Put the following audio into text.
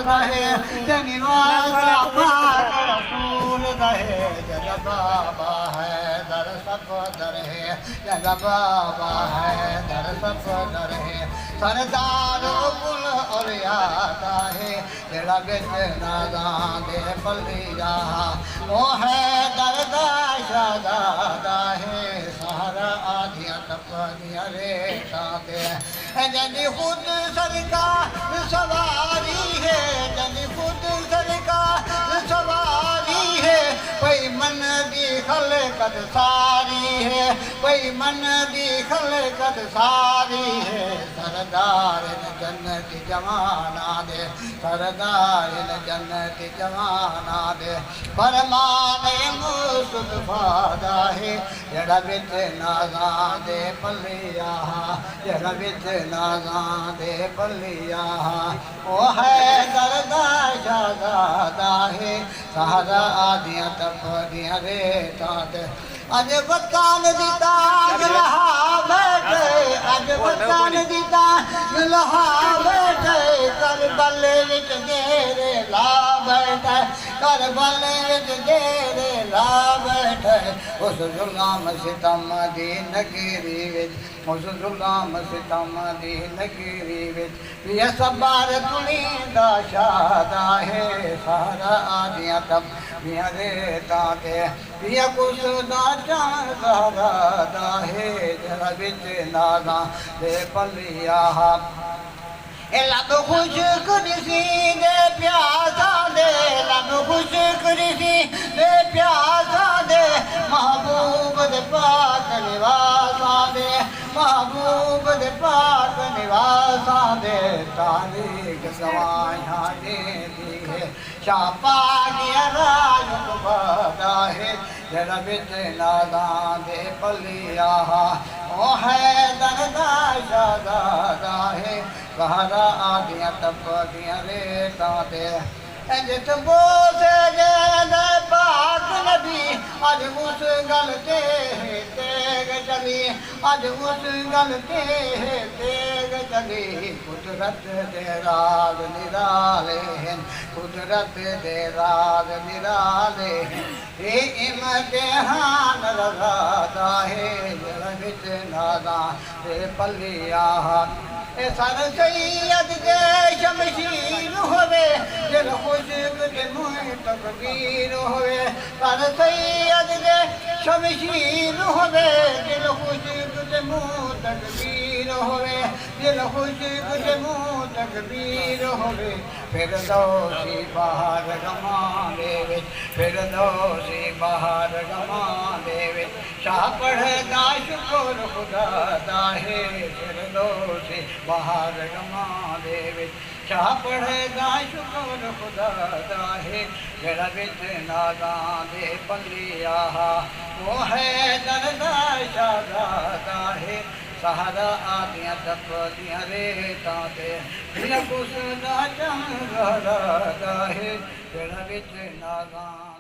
रहे निवास पाक रसूल रहे जग बाबा है दर सफदर है जग बाबा है दर सफदर है सरदार कुल और यादा है तेरा बेचना दे पलिया वो है दरदा शादा है सहारा आधिया तपनिया रे ताते जनी खुद सरकार सवारी है जनी खुद सरकार सवारी है कोई मन दी खलकत सारी है कोई मन दी खलकत सारी है सरदार जन्नत जवाना दे सरदार जन्नत जवाना दे फरमाने मुस्तफा दा है जड़ा बिच नाज़ा दे पलिया जड़ा बिच नाज़ा दे पलिया ओ है दरदा शादा है सहारा आदियां तपदियां रे तात अज वतान दी ताज लहा बैठे अज वतान दी ताज लहा बैठे करबल विच घेरे ला बैठे करबल विच घेरे ला बैठे उस जुल्म सितम दी नगरी विच उस जुल्म सितम दी नगरी विच पिया सबार तुलींदा शादा है सारा आदियां तब मियां रे ताते पिया कुछ ना चाहदा है जरा बिच नाज़ा दे पलिया लब खुश कुर्सी दे प्यासा दे लब खुश कुर्सी दे प्यासा दे महबूब दे पाक निवासा दे महबूब दे पाक निवासा दे तारीख सवाया दे दी है शापा किया राजुक बदा है जरा बिच नाज़ा दे पलिया ओ है दरदा शादा है सहारा आदियां तपदियां रे ताते जिस बोसे दे पाक नबी अज उस गल ते तेग चली अज उस गल ते तेग चली कुदरत दे राज निराले हैं कुदरत दे राज निराले हैं ये इम्तिहान लगाता है जरा बिच नाज़ा दे पलिया सर सैयद के शमशीर होवे दिल खुशक के मुँह तकबीर होवे सर सैयद के शमशीर होवे दिल खुशक के मुँह तकबीर होवे दिल खुशक के मुँह तकबीर होवे फिर दोषी बाहर गमा देवे फिर दोषी बाहर गमा देवे शाह पढ़दा शुक्र खुदा दा है फिर दोषी बाहर गमा देवे शाह पढ़दा शुक्र खुदा दा है जड़ा बिच नाज़ा दे पलिया वो है दरदा शादा है सहारा आदियां तपदियां रे ताते बिन कुछ ना चंगा है जड़ा बिच नाज़ा